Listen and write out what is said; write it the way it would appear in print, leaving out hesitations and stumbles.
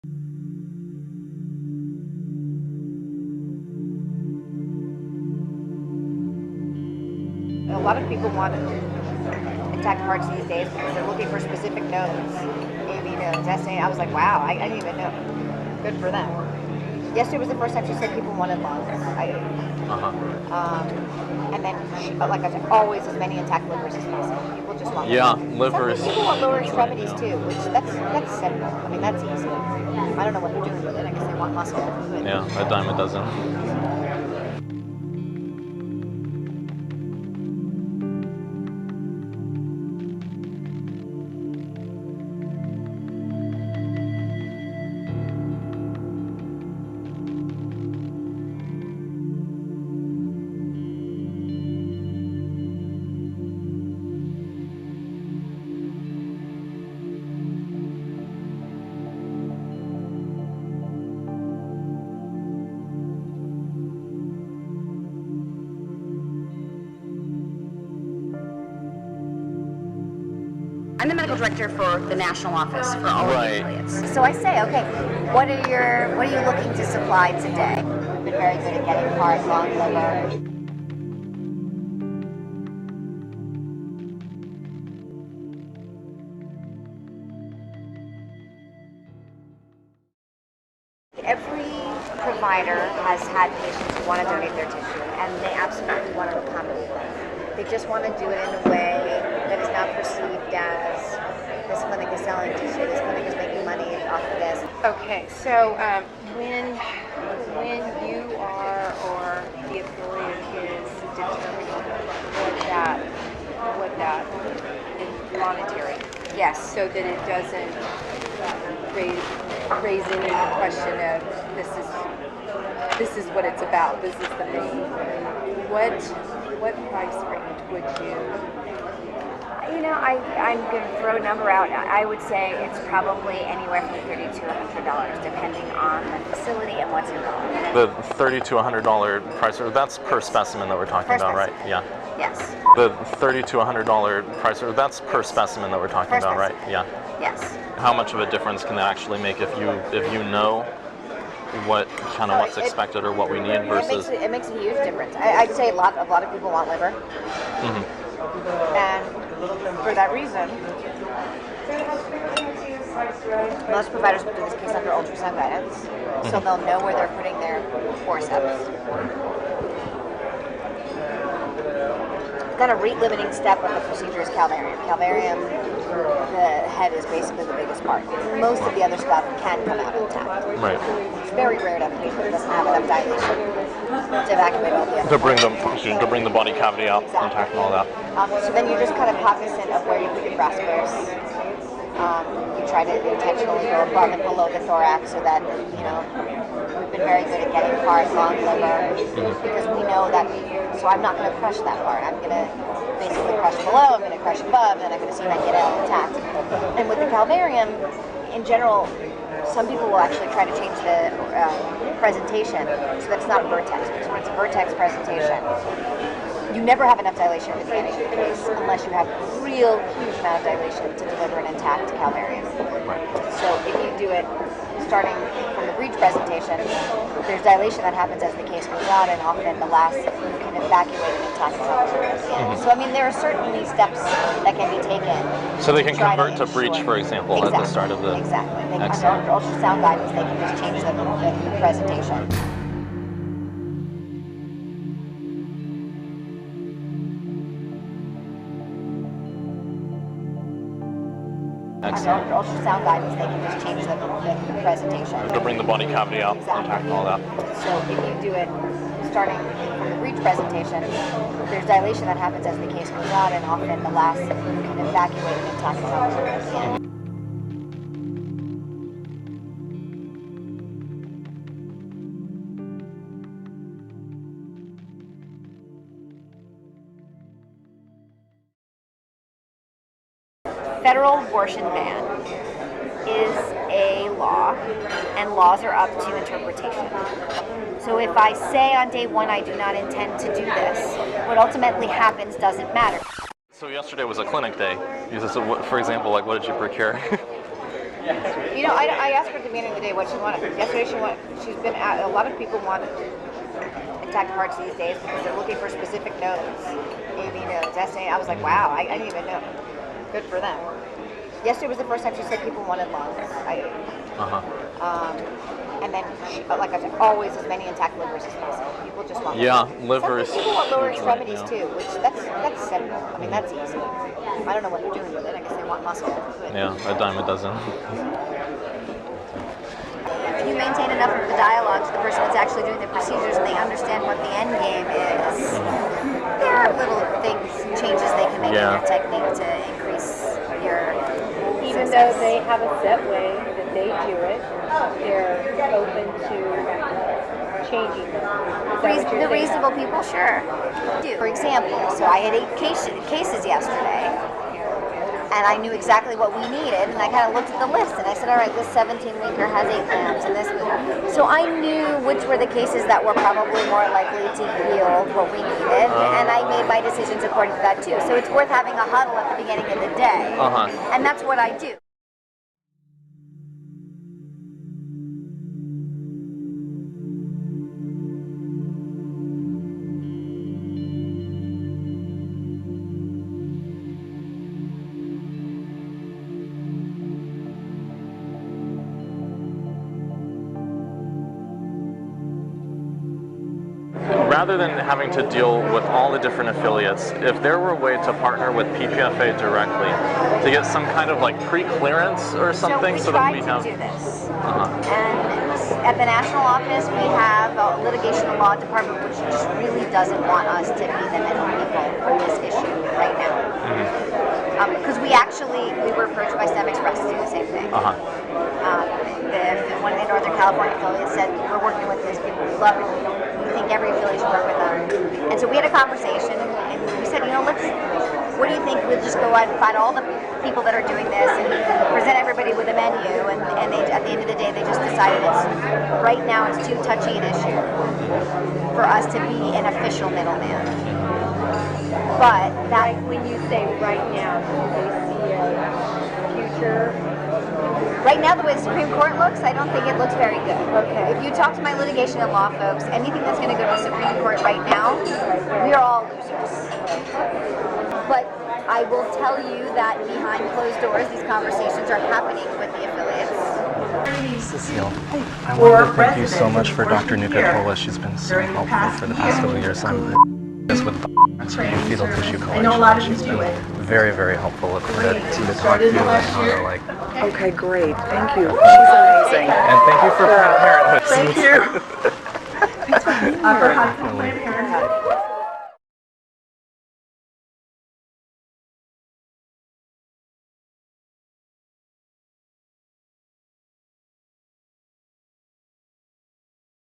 A lot of people want intact parts these days because they're looking for specific nodes, AB nodes, SA. I was like, wow, I didn't even know. Good for them. Yesterday was the first time she said people wanted lungs. And then, like I said, always as many intact livers as possible. People just want livers. Some people want lower extremities too, which that's simple. I mean, that's easy. I don't know what they're doing with it. I guess they want muscle. Yeah, a dime a dozen. I'm the medical director for the national office for all of the Right. affiliates. So I say, okay, what are you looking to supply today? We've been very good at getting heart, lung, liver. Every provider has had patients who want to donate their tissue, and they absolutely want to accommodate them. They just want to do it in a way that is not perceived as this clinic is selling tissue, this clinic is making money off of this. Okay, so when you are or the affiliate is determining what that is monetary, Yes. so that it doesn't raise any question of this is what it's about, this is the main. What price range would you? You know, I'm going to throw a number out. I would say it's probably anywhere from $30 to $100, depending on the facility and what's involved. The $30 to $100 price, that's per specimen that we're talking Per about, right? specimen. Yeah. Yes. The $30 to $100 price, that's per specimen that we're talking Per about, right? specimen. Yeah. Yes. How much of a difference can that actually make if you know what's expected or what we need versus? It makes a huge difference. I'd say a lot of people want liver, and for that reason, most providers will do this case under ultrasound guidance, so they'll know where they're putting their forceps. Kind of rate-limiting step of the procedure is calvarium. Calvarium, the head is basically the biggest part. Most of the other stuff can come out intact. Right. It's very rare to have a patient that doesn't have enough dilation to evacuate all the other To bring the body cavity out intact and all that. So then you're just kind of cognizant of where you put your breast first. You try to intentionally go above and below the thorax so that, we've been very good at getting heart, lung, liver, because we know that, so I'm not going to crush that part. I'm going to basically crush below, I'm going to crush above, and then I'm going to see if I can get it out intact. And with the calvarium, in general, some people will actually try to change the presentation so that it's not a vertex, because when it's a vertex presentation, you never have enough dilation at the beginning of the case unless you have a real huge amount of dilation to deliver an intact calvarium. So if you do it starting from the breech presentation, there's dilation that happens as the case goes out, and often the last you can evacuate an intact calvarium. So I mean, there are certainly steps that can be taken. So they can try convert to breech, for example, at the start of the. Exactly. Under ultrasound guidance, they can just change the presentation. Under ultrasound guidance, they can just change the presentation. To bring the body cavity out intact and all that. So if you do it starting from the breech presentation, there's dilation that happens as the case goes out, and often the last you can evacuate an intact calvarium. Federal abortion ban is a law, and laws are up to interpretation. So if I say on day one I do not intend to do this, what ultimately happens doesn't matter. So yesterday was a clinic day. For example, like what did you procure? You know, I asked her at the beginning of the day what she wanted. Yesterday she's been at, a lot of people want intact hearts these days because they're looking for specific nodes. AB nodes, SA. I was like, wow, I didn't even know. Good for them. Yesterday was the first time she said people wanted lungs. And then, like I said, always as many intact livers as possible. People just want livers. Some people want lower extremities too, which that's simple. I mean, that's easy. I don't know what they're doing with it. I guess they want muscle. Yeah, a dime a dozen. If you maintain enough of the dialogue to the person that's actually doing the procedures and they understand what the end game is, there are little things, changes they can make in their technique to increase your Even success. though they have a set way that they do it, they're open to changing them. Is that what you're The saying? reasonable people, sure. For example, so I had 8 cases yesterday, and I knew exactly what we needed, and I kind of looked at the list, and I said, all right, this 17-weeker has 8 lambs, and this. So I knew which were the cases that were probably more likely to yield what we needed, and I made my decisions according to that too. So it's worth having a huddle at the beginning of the day, and that's what I do. Rather than having to deal with all the different affiliates, if there were a way to partner with PPFA directly to get some kind of like pre-clearance or something, so that we have. So we tried to do this, and at the national office we have a litigation and law department which just really doesn't want us to be the middle people on this issue right now. Because we were approached by STEM Express to do the same thing. One of the Northern California affiliates said, we're working with these people, we love it, we think every affiliate should work with them. And so we had a conversation, and we said, you know, what do you think we'll just go out and find all the people that are doing this and present everybody with a menu, and they, at the end of the day they just decided right now it's too touchy an issue for us to be an official middleman. But that, when you say right now, do they see a future? right now, the way the Supreme Court looks, I don't think it looks very good. Okay. If you talk to my litigation and law folks, anything that's going to go to the Supreme Court right now, we are all losers. But I will tell you that behind closed doors, these conversations are happening with the affiliates. Cecile, I wanted to thank you so much for Dr. Nucatola. She's been so helpful for the past couple of years. I'm just with fetal tissue collection. She's been very, very helpful to talk to and how to like. Okay, great. Thank you. She's amazing. And thank you for Planned Parenthood. Thank you. Really.